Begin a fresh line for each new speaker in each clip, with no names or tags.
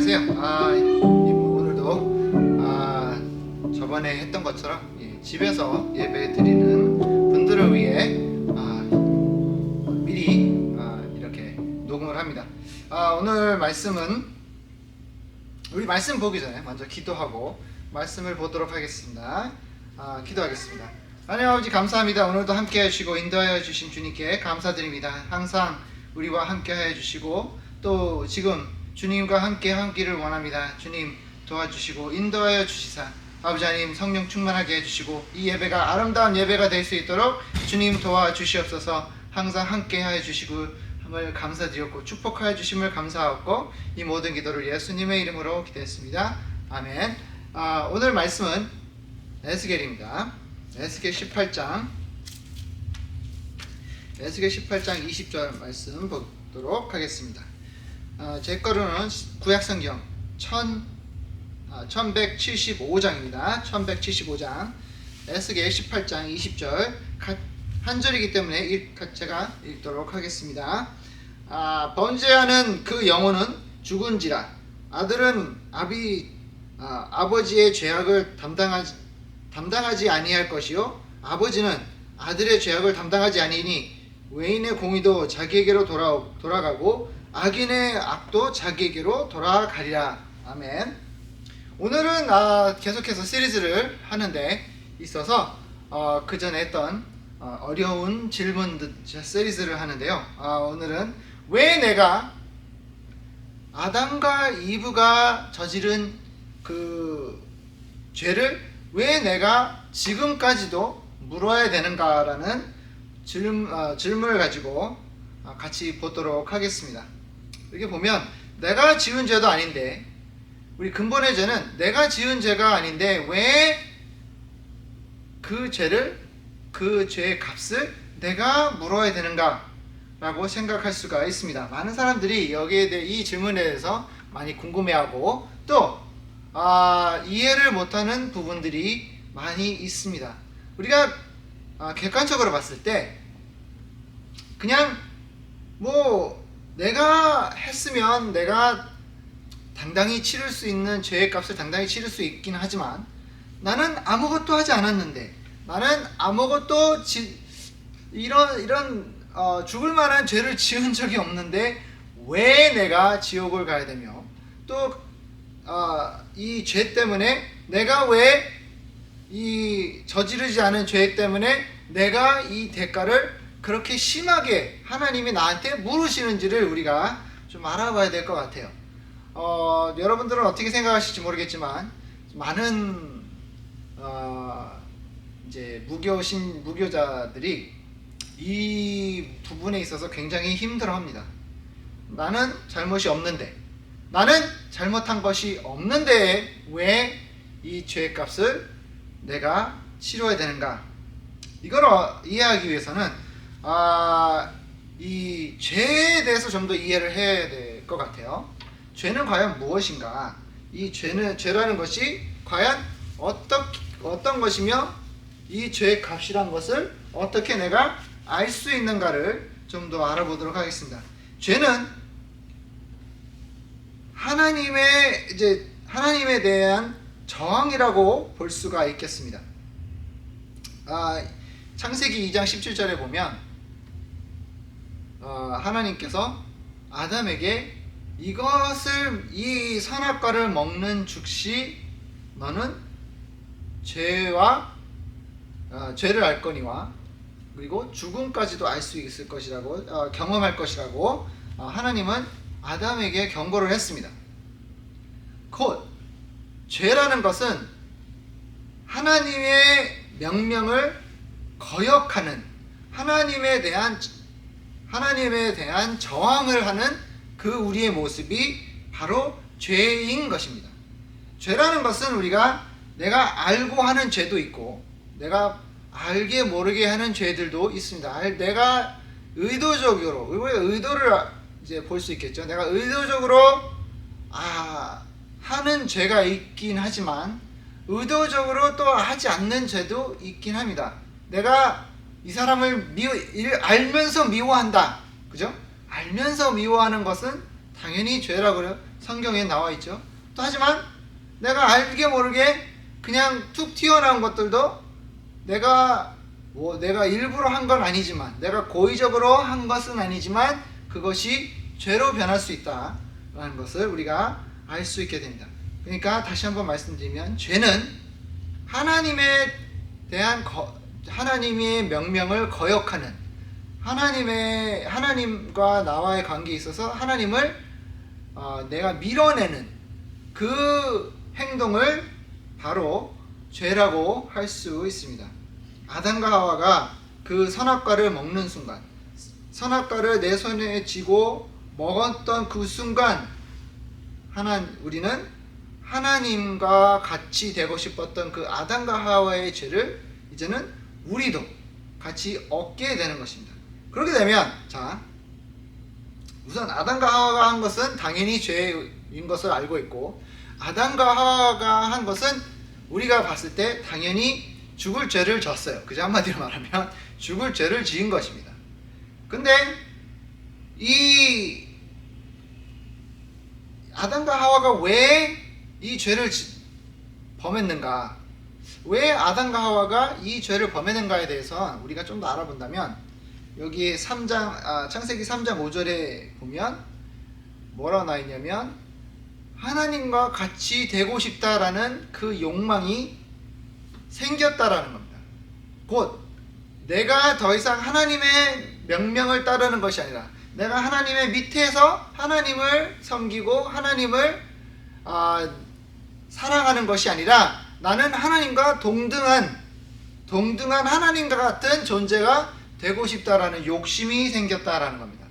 안녕하세요. 오늘도 저번에 했던 것처럼 집에서 예배 드리는 분들을 위해 미리 이렇게 녹음을 합니다. 오늘 말씀은 우리 말씀 보기 전에 먼저 기도하고 말씀을 보도록 하겠습니다. 기도하겠습니다. 하나님 아버지 감사합니다. 오늘도 함께 해주시고 인도하여 주신 주님께 감사드립니다. 항상 우리와 함께 하여 주시고 또 지금 주님과 함께 하기를 원합니다. 주님 도와주시고 인도하여 주시사 아버지 하나님 성령 충만하게 해주시고 이 예배가 아름다운 예배가 될 수 있도록 주님 도와주시옵소서. 항상 함께 하여 주시고 함을 감사드렸고 축복하여 주심을 감사하고 이 모든 기도를 예수님의 이름으로 기도했습니다. 아멘. 오늘 말씀은 에스겔입니다. 에스겔 18장 20절 말씀 보도록 하겠습니다. 제 거로는 구약성경 1175장입니다. 1175장 에스겔 18장 20절 한 절이기 때문에 제가 읽도록 하겠습니다. 번제하는 그 영혼은 죽은지라 아들은 아버지의 죄악을 담당하지 아니할 것이요 아버지는 아들의 죄악을 담당하지 아니니 외인의 공의도 자기에게로 돌아가고 악인의 악도 자기에게로 돌아가리라. 아멘. 오늘은 계속해서 시리즈를 하는데 있어서 그 전에 했던 어려운 질문 시리즈를 하는데요. 오늘은 왜 내가 아담과 이브가 저지른 그 죄를 왜 내가 지금까지도 물어야 되는가라는 질문을 가지고 같이 보도록 하겠습니다. 이렇게 보면 내가 지은 죄도 아닌데 우리 근본의 죄는 내가 지은 죄가 아닌데 왜 그 죄의 값을 내가 물어야 되는가 라고 생각할 수가 있습니다. 많은 사람들이 여기에 대해 이 질문에 대해서 많이 궁금해하고 또 이해를 못하는 부분들이 많이 있습니다. 우리가 객관적으로 봤을 때 그냥 내가 했으면 내가 당당히 치를 수 있는 죄의 값을 당당히 치를 수 있긴 하지만 나는 아무것도 하지 않았는데 나는 아무것도 이런 죽을 만한 죄를 지은 적이 없는데 왜 내가 지옥을 가야 되며 또 이 죄 때문에 내가 왜 이 저지르지 않은 죄 때문에 내가 이 대가를 그렇게 심하게 하나님이 나한테 물으시는지를 우리가 좀 알아봐야 될 것 같아요. 여러분들은 어떻게 생각하실지 모르겠지만 많은 이제 무교자들이 이 부분에 있어서 굉장히 힘들어합니다. 나는 잘못이 없는데, 나는 잘못한 것이 없는데 왜 이 죄값을 내가 치러야 되는가? 이걸 이해하기 위해서는 이 죄에 대해서 좀 더 이해를 해야 될 것 같아요. 죄는 과연 무엇인가? 이 죄라는 것이 과연 어떤 것이며 이 죄의 값이란 것을 어떻게 내가 알 수 있는가를 좀 더 알아보도록 하겠습니다. 죄는 하나님에 대한 저항이라고 볼 수가 있겠습니다. 창세기 2장 17절에 보면 하나님께서 아담에게 이 선악과를 먹는 즉시 너는 죄를 알 거니와 그리고 죽음까지도 알 수 있을 것이라고 경험할 것이라고 하나님은 아담에게 경고를 했습니다. 곧 죄라는 것은 하나님의 명령을 거역하는 하나님에 대한 저항을 하는 그 우리의 모습이 바로 죄인 것입니다. 죄라는 것은 내가 알고 하는 죄도 있고 내가 알게 모르게 하는 죄들도 있습니다. 내가 의도를 이제 볼 수 있겠죠. 내가 의도적으로 하는 죄가 있긴 하지만 의도적으로 또 하지 않는 죄도 있긴 합니다. 내가 이 사람을 알면서 미워한다. 그죠? 알면서 미워하는 것은 당연히 죄라고 성경에 나와 있죠. 또 하지만 내가 알게 모르게 그냥 툭 튀어나온 것들도 내가 일부러 한 건 아니지만, 내가 고의적으로 한 것은 아니지만 그것이 죄로 변할 수 있다라는 것을 우리가 알 수 있게 됩니다. 그러니까 다시 한번 말씀드리면, 죄는 하나님에 대한 하나님의 명령을 거역하는, 하나님과 나와의 관계에 있어서 하나님을 내가 밀어내는 그 행동을 바로 죄라고 할 수 있습니다. 아담과 하와가 그 선악과를 먹는 순간, 선악과를 내 손에 쥐고 먹었던 그 순간, 우리는 하나님과 같이 되고 싶었던 그 아담과 하와의 죄를 이제는 우리도 같이 얻게 되는 것입니다. 그렇게 되면, 자, 우선 아담과 하와가 한 것은 당연히 죄인 것을 알고 있고, 아담과 하와가 한 것은 우리가 봤을 때 당연히 죽을 죄를 졌어요. 그죠? 한마디로 말하면 죽을 죄를 지은 것입니다. 근데 이 아담과 하와가 왜 이 죄를 범했는가, 왜 아담과 하와가 이 죄를 범했는가에 대해서 우리가 좀 더 알아본다면, 여기 창세기 3장 5절에 보면 뭐라고 나와 있냐면, 하나님과 같이 되고 싶다라는 그 욕망이 생겼다라는 겁니다. 곧 내가 더 이상 하나님의 명령을 따르는 것이 아니라, 내가 하나님의 밑에서 하나님을 섬기고 하나님을 사랑하는 것이 아니라, 나는 하나님과 동등한 하나님과 같은 존재가 되고 싶다라는 욕심이 생겼다라는 겁니다.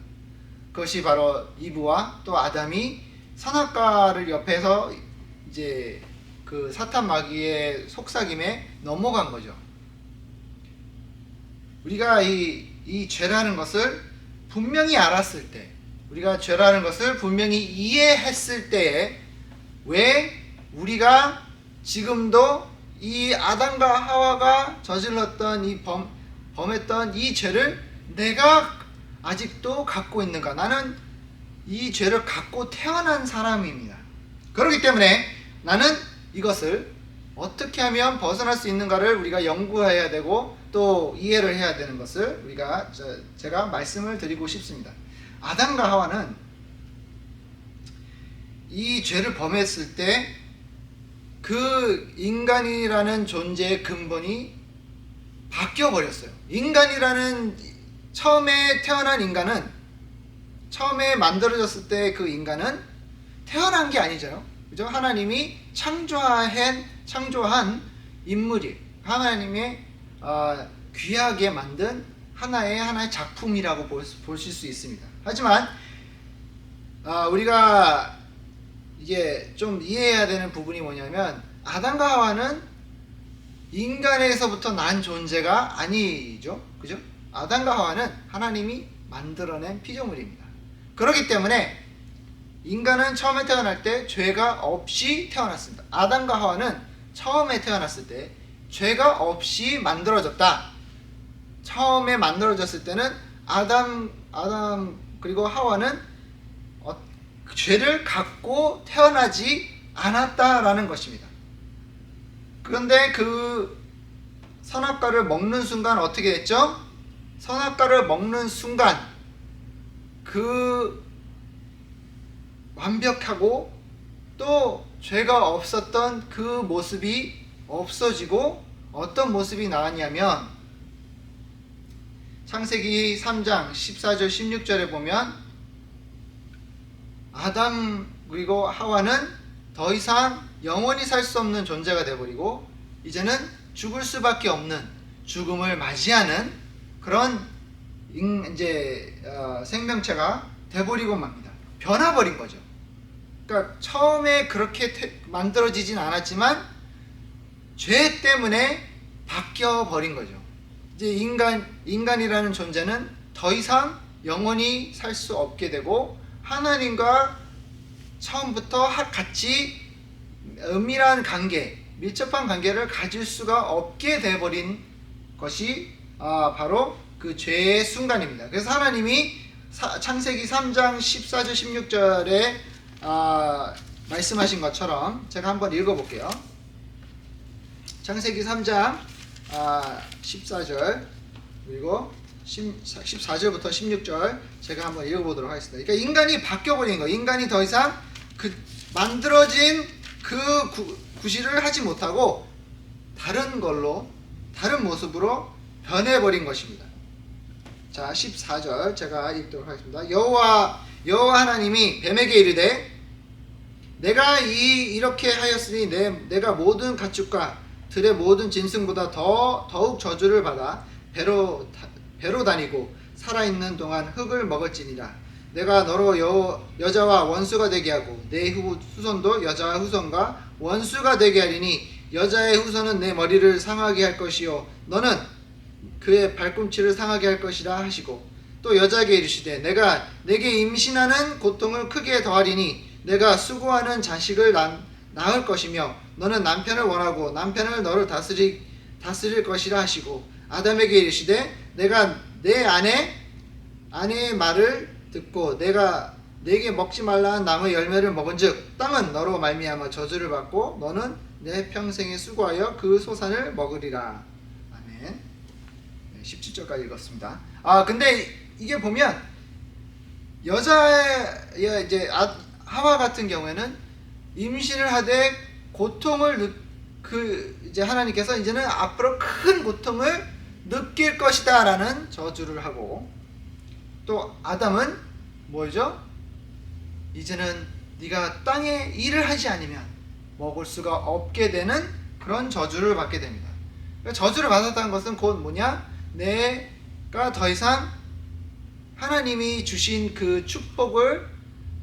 그것이 바로 이브와 또 아담이 선악과를 옆에서 이제 그 사탄 마귀의 속삭임에 넘어간 거죠. 우리가 이 죄라는 것을 분명히 알았을 때, 우리가 죄라는 것을 분명히 이해했을 때에, 왜 우리가 지금도 이 아담과 하와가 저질렀던 범했던 이 죄를 내가 아직도 갖고 있는가? 나는 이 죄를 갖고 태어난 사람입니다. 그렇기 때문에 나는 이것을 어떻게 하면 벗어날 수 있는가를 우리가 연구해야 되고 또 이해를 해야 되는 것을 제가 말씀을 드리고 싶습니다. 아담과 하와는 이 죄를 범했을 때 그 인간이라는 존재의 근본이 바뀌어 버렸어요. 인간이라는, 처음에 태어난 인간은, 처음에 만들어졌을 때 그 인간은 태어난 게 아니잖아요. 그죠? 하나님이 창조한 인물이, 하나님의 귀하게 만든 하나의 작품이라고 보실 수 있습니다. 하지만 우리가 이게 좀 이해해야 되는 부분이 뭐냐면, 아담과 하와는 인간에서부터 난 존재가 아니죠. 그죠? 아담과 하와는 하나님이 만들어낸 피조물입니다. 그렇기 때문에 인간은 처음에 태어날 때 죄가 없이 태어났습니다. 아담과 하와는 처음에 태어났을 때 죄가 없이 만들어졌다. 처음에 만들어졌을 때는 아담 그리고 하와는 죄를 갖고 태어나지 않았다라는 것입니다. 그런데 그 선악과를 먹는 순간 어떻게 됐죠? 선악과를 먹는 순간 그 완벽하고 또 죄가 없었던 그 모습이 없어지고, 어떤 모습이 나왔냐면, 창세기 3장 14절 16절에 보면 아담 그리고 하와는 더 이상 영원히 살 수 없는 존재가 되어버리고, 이제는 죽을 수밖에 없는, 죽음을 맞이하는 그런 생명체가 되어버리고 맙니다. 변화버린 거죠. 그러니까 처음에 그렇게 만들어지진 않았지만 죄 때문에 바뀌어버린 거죠. 이제 인간이라는 존재는 더 이상 영원히 살 수 없게 되고, 하나님과 처음부터 같이 은밀한 관계, 밀접한 관계를 가질 수가 없게 되어버린 것이 바로 그 죄의 순간입니다. 그래서 하나님이 창세기 3장 14절 16절에 말씀하신 것처럼 제가 한번 읽어볼게요. 창세기 3장 14절 그리고 14절부터 16절 제가 한번 읽어보도록 하겠습니다. 그러니까 인간이 바뀌어버린 거예요. 인간이 더 이상 그 만들어진 그 구실을 하지 못하고 다른 걸로 다른 모습으로 변해버린 것입니다. 자 14절 제가 읽도록 하겠습니다. 여호와 하나님이 뱀에게 이르되 내가 이렇게 하였으니 내가 모든 가축과 들의 모든 짐승보다 더욱 저주를 받아 배로 다니고 살아있는 동안 흙을 먹을지니라. 내가 너로 여자와 원수가 되게 하고 내 후손도 여자와 후손과 원수가 되게 하리니 여자의 후손은 내 머리를 상하게 할 것이요 너는 그의 발꿈치를 상하게 할 것이라 하시고 또 여자에게 이르시되 내가 내게 임신하는 고통을 크게 더하리니 내가 수고하는 자식을 낳을 것이며 너는 남편을 원하고 남편을 너를 다스릴 것이라 하시고 아담에게 이르시되 내가 내 아내의 말을 듣고 내가 내게 먹지 말라 한 나무의 열매를 먹은즉 땅은 너로 말미암아 저주를 받고 너는 내 평생에 수고하여 그 소산을 먹으리라. 아멘. 17절까지 읽었습니다. 근데 이게 보면 여자의 이제 하와 같은 경우에는 임신을 하되 고통을 이제 하나님께서 이제는 앞으로 큰 고통을 느낄 것이다라는 저주를 하고 또 아담은 뭐죠? 이제는 네가 땅에 일을 하지 않으면 먹을 수가 없게 되는 그런 저주를 받게 됩니다. 저주를 받았다는 것은 곧 뭐냐? 내가 더 이상 하나님이 주신 그 축복을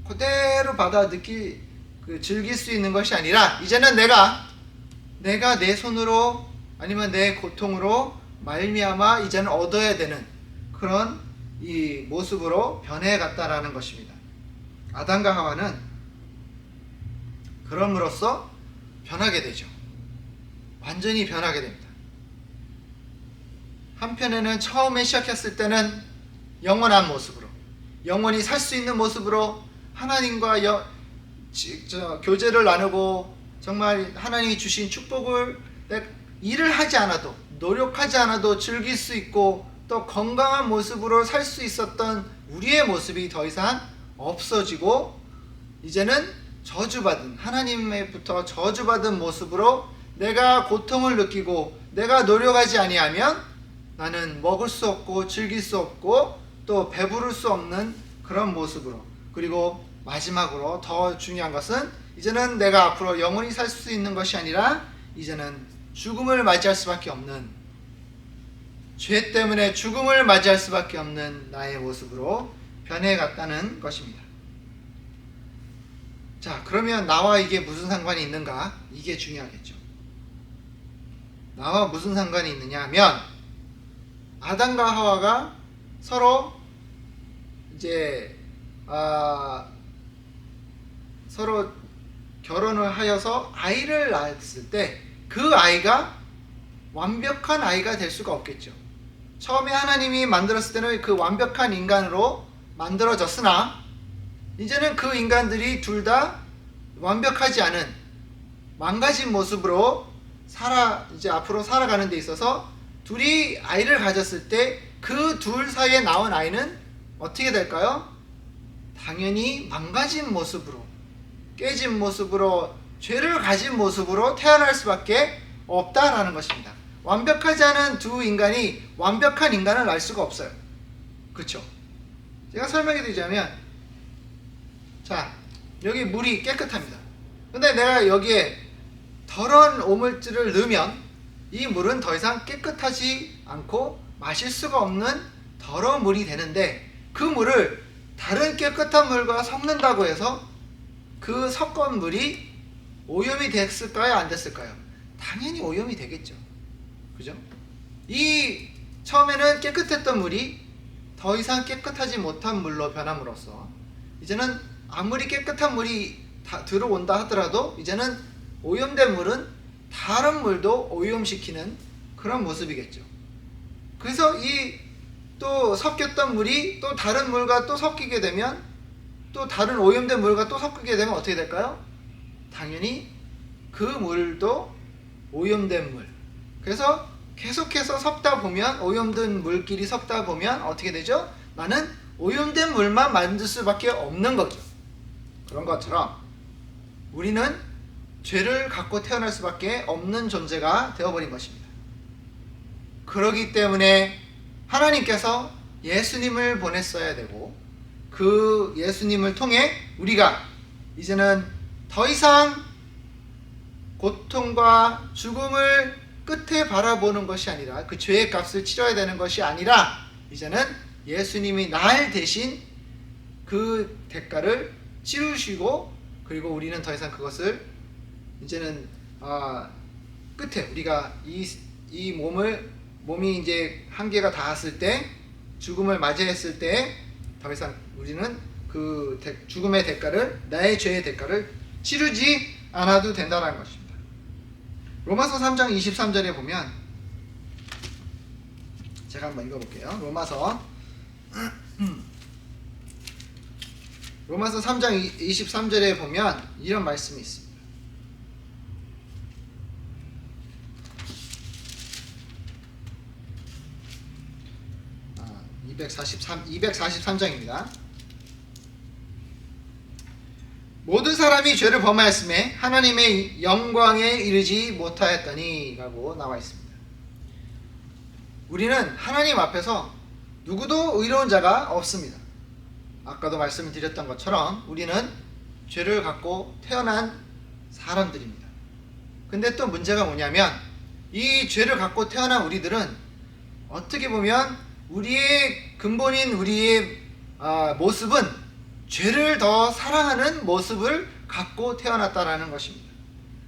그대로 받아 즐길 수 있는 것이 아니라 이제는 내가 내 손으로 아니면 내 고통으로 말미암아 이제는 얻어야 되는 그런 이 모습으로 변해갔다라는 것입니다. 아담과 하와는 그럼으로써 변하게 되죠. 완전히 변하게 됩니다. 한편에는 처음에 시작했을 때는 영원한 모습으로 영원히 살 수 있는 모습으로 하나님과 교제를 나누고 정말 하나님이 주신 축복을 일을 하지 않아도 노력하지 않아도 즐길 수 있고 또 건강한 모습으로 살 수 있었던 우리의 모습이 더 이상 없어지고 이제는 저주받은 하나님으로부터 저주받은 모습으로 내가 고통을 느끼고 내가 노력하지 아니하면 나는 먹을 수 없고 즐길 수 없고 또 배부를 수 없는 그런 모습으로 그리고 마지막으로 더 중요한 것은 이제는 내가 앞으로 영원히 살 수 있는 것이 아니라 이제는 죽음을 맞이할 수밖에 없는 죄 때문에 죽음을 맞이할 수밖에 없는 나의 모습으로 변해갔다는 것입니다. 자, 그러면 나와 이게 무슨 상관이 있는가? 이게 중요하겠죠. 나와 무슨 상관이 있느냐 하면 아담과 하와가 서로 이제 서로 결혼을 하여서 아이를 낳았을 때 그 아이가 완벽한 아이가 될 수가 없겠죠. 처음에 하나님이 만들었을 때는 그 완벽한 인간으로 만들어졌으나 이제는 그 인간들이 둘 다 완벽하지 않은 망가진 모습으로 이제 앞으로 살아가는 데 있어서 둘이 아이를 가졌을 때 그 둘 사이에 나온 아이는 어떻게 될까요? 당연히 망가진 모습으로 깨진 모습으로 죄를 가진 모습으로 태어날 수밖에 없다라는 것입니다. 완벽하지 않은 두 인간이 완벽한 인간을 낳을 수가 없어요. 그렇죠? 제가 설명해 드리자면 자, 여기 물이 깨끗합니다. 근데 내가 여기에 더러운 오물질을 넣으면 이 물은 더 이상 깨끗하지 않고 마실 수가 없는 더러운 물이 되는데 그 물을 다른 깨끗한 물과 섞는다고 해서 그 섞은 물이 오염이 됐을까요? 안 됐을까요? 당연히 오염이 되겠죠. 그죠? 처음에는 깨끗했던 물이 더 이상 깨끗하지 못한 물로 변함으로써 이제는 아무리 깨끗한 물이 들어온다 하더라도 이제는 오염된 물은 다른 물도 오염시키는 그런 모습이겠죠. 그래서 또 섞였던 물이 또 다른 물과 또 섞이게 되면 또 다른 오염된 물과 또 섞게 되면 어떻게 될까요? 당연히 그 물도 오염된 물. 그래서 계속해서 섞다 보면, 오염된 물끼리 섞다 보면 어떻게 되죠? 나는 오염된 물만 만들 수밖에 없는 거죠. 그런 것처럼 우리는 죄를 갖고 태어날 수밖에 없는 존재가 되어버린 것입니다. 그렇기 때문에 하나님께서 예수님을 보냈어야 되고, 그 예수님을 통해 우리가 이제는 더 이상 고통과 죽음을 끝에 바라보는 것이 아니라, 그 죄의 값을 치러야 되는 것이 아니라, 이제는 예수님이 날 대신 그 대가를 치르시고, 그리고 우리는 더 이상 그것을 이제는 끝에 우리가 이 몸이 이제 한계가 닿았을 때, 죽음을 맞이했을 때 더 이상 우리는 그 죽음의 대가를, 나의 죄의 대가를 치르지 않아도 된다는 것입니다. 로마서 3장 23절에 보면, 제가 한번 읽어볼게요. 로마서 3장 23절에 보면 이런 말씀이 있습니다. 243장입니다. 모든 사람이 죄를 범하였음에 하나님의 영광에 이르지 못하였더니 라고 나와 있습니다. 우리는 하나님 앞에서 누구도 의로운 자가 없습니다. 아까도 말씀을 드렸던 것처럼 우리는 죄를 갖고 태어난 사람들입니다. 근데 또 문제가 뭐냐면, 이 죄를 갖고 태어난 우리들은 어떻게 보면 우리의 근본인 우리의 모습은 죄를 더 사랑하는 모습을 갖고 태어났다라는 것입니다.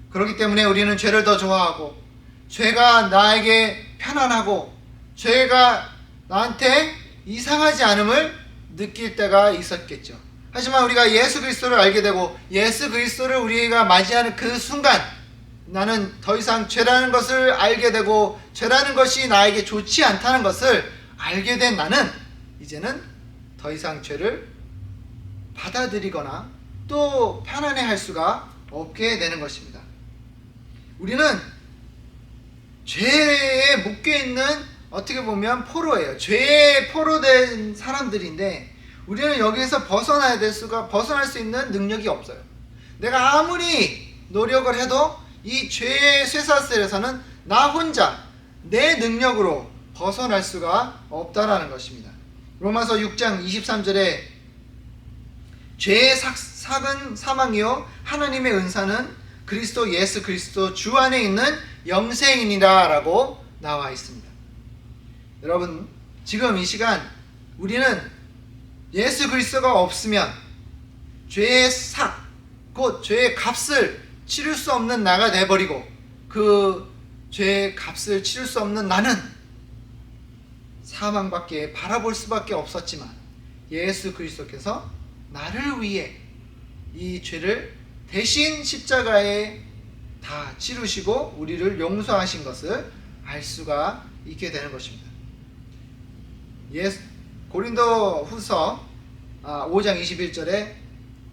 그렇기 때문에 우리는 죄를 더 좋아하고, 죄가 나에게 편안하고, 죄가 나한테 이상하지 않음을 느낄 때가 있었겠죠. 하지만 우리가 예수 그리스도를 알게 되고, 예수 그리스도를 우리가 맞이하는 그 순간, 나는 더 이상 죄라는 것을 알게 되고, 죄라는 것이 나에게 좋지 않다는 것을 알게 된 나는 이제는 더 이상 죄를 받아들이거나 또 편안해할 수가 없게 되는 것입니다. 우리는 죄에 묶여있는, 어떻게 보면 포로예요. 죄에 포로된 사람들인데, 우리는 여기에서 벗어날 수 있는 능력이 없어요. 내가 아무리 노력을 해도 이 죄의 쇠사슬에서는 나 혼자 내 능력으로 벗어날 수가 없다라는 것입니다. 로마서 6장 23절에 죄의 삭은 사망이요 하나님의 은사는 그리스도 예수 그리스도 주 안에 있는 영생이니라 라고 나와 있습니다. 여러분, 지금 이 시간 우리는 예수 그리스도가 없으면 죄의 삭, 곧 죄의 값을 치를 수 없는 나가 돼버리고, 그 죄의 값을 치를 수 없는 나는 사망밖에 바라볼 수밖에 없었지만, 예수 그리스도께서 나를 위해 이 죄를 대신 십자가에 다 치르시고 우리를 용서하신 것을 알 수가 있게 되는 것입니다. 고린도 후서 5장 21절에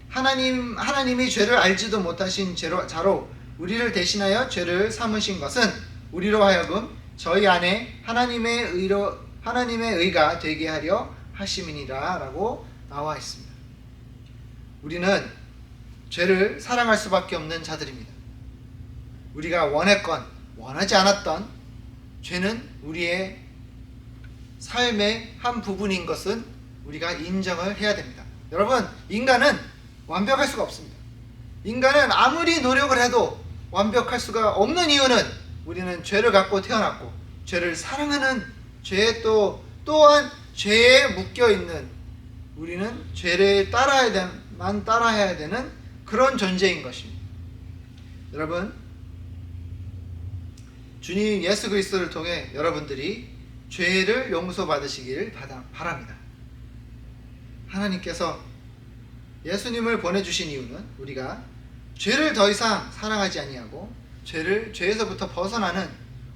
하나님이 죄를 알지도 못하신 자로 우리를 대신하여 죄를 삼으신 것은 우리로 하여금 저희 안에 하나님의 의가 되게 하려 하심이니라 라고 나와 있습니다. 우리는 죄를 사랑할 수밖에 없는 자들입니다. 우리가 원했건 원하지 않았던 죄는 우리의 삶의 한 부분인 것은 우리가 인정을 해야 됩니다. 여러분, 인간은 완벽할 수가 없습니다. 인간은 아무리 노력을 해도 완벽할 수가 없는 이유는 우리는 죄를 갖고 태어났고, 죄를 사랑하는 죄에 또한 죄에 묶여있는, 우리는 죄를 따라해야 되는 그런 존재인 것입니다. 여러분, 주님 예수 그리스도를 통해 여러분들이 죄를 용서받으시길 바랍니다. 하나님께서 예수님을 보내주신 이유는 우리가 죄를 더 이상 사랑하지 아니하고 죄에서부터 벗어나는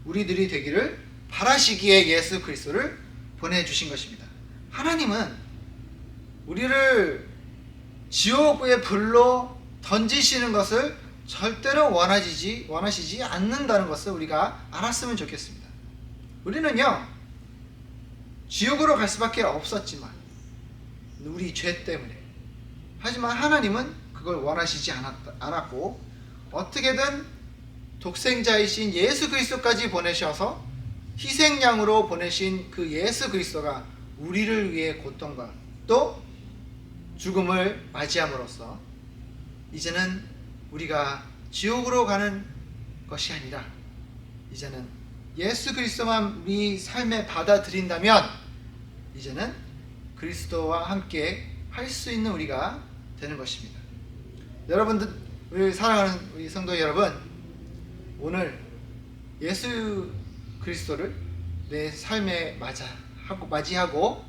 우리들이 되기를 바라시기에 예수 그리스도를 보내주신 것입니다. 하나님은 우리를 지옥의 불로 던지시는 것을 절대로 원하시지 않는다는 것을 우리가 알았으면 좋겠습니다. 우리는요, 지옥으로 갈 수밖에 없었지만, 우리 죄 때문에. 하지만 하나님은 그걸 원하시지 않았고, 어떻게든 독생자이신 예수 그리스도까지 보내셔서 희생양으로 보내신 그 예수 그리스도가 우리를 위해 고통과 또 죽음을 맞이함으로써 이제는 우리가 지옥으로 가는 것이 아니라 이제는 예수 그리스도만 우리 삶에 받아들인다면 이제는 그리스도와 함께 할 수 있는 우리가 되는 것입니다. 여러분들, 우리 사랑하는 우리 성도 여러분, 오늘 예수 그리스도를 내 삶에 맞이하고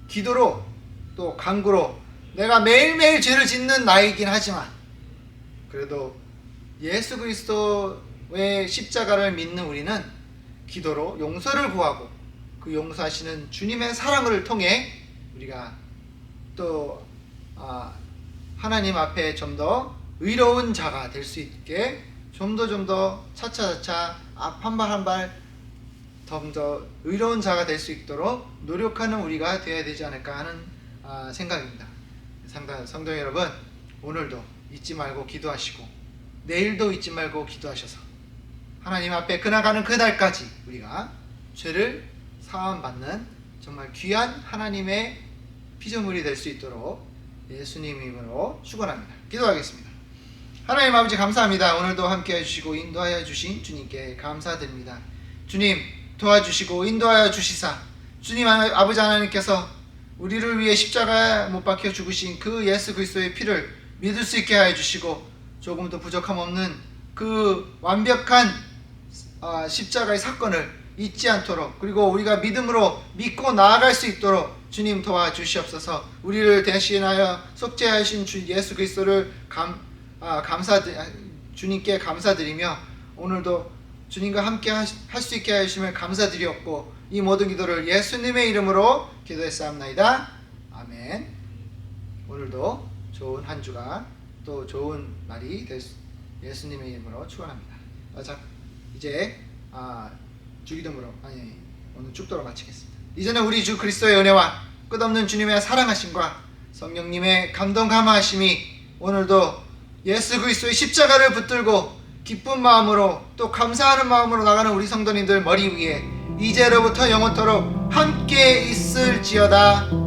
기도로 또 간구로, 내가 매일매일 죄를 짓는 나이긴 하지만 그래도 예수 그리스도의 십자가를 믿는 우리는 기도로 용서를 구하고 그 용서하시는 주님의 사랑을 통해 우리가 또 하나님 앞에 좀 더 의로운 자가 될 수 있게 좀 더 차차차차 앞 한 발 한 발 좀 더 의로운 자가 될 수 있도록 노력하는 우리가 되어야 되지 않을까 하는 생각입니다. 성도 여러분, 오늘도 잊지 말고 기도하시고 내일도 잊지 말고 기도하셔서 하나님 앞에 그나가는 그날까지 우리가 죄를 사함받는 정말 귀한 하나님의 피조물이 될 수 있도록 예수님 이름으로 축원합니다. 기도하겠습니다. 하나님 아버지, 감사합니다. 오늘도 함께해 주시고 인도하여 주신 주님께 감사드립니다. 주님, 도와주시고 인도하여 주시사 주님 아버지 하나님께서 우리를 위해 십자가에 못 박혀 죽으신 그 예수 그리스도의 피를 믿을 수 있게 하여 주시고 조금도 부족함 없는 그 완벽한 십자가의 사건을 잊지 않도록, 그리고 우리가 믿음으로 믿고 나아갈 수 있도록 주님 도와주시옵소서. 우리를 대신하여 속죄하신 주 예수 그리스도를 주님께 감사드리며 오늘도 주님과 함께 할 수 있게 하심을 감사드리옵고 이 모든 기도를 예수님의 이름으로 기도했사옵나이다. 아멘. 오늘도 좋은 한 주가 또 좋은 날이 될 예수님의 이름으로 축원합니다. 자, 이제 주기도문으로 오늘 축도로 마치겠습니다. 이제는 우리 주 그리스도의 은혜와 끝없는 주님의 사랑하심과 성령님의 감동 감화하심이 오늘도 예수 그리스도의 십자가를 붙들고 기쁜 마음으로 또 감사하는 마음으로 나가는 우리 성도님들 머리 위에 이제로부터 영원토록 함께 있을지어다.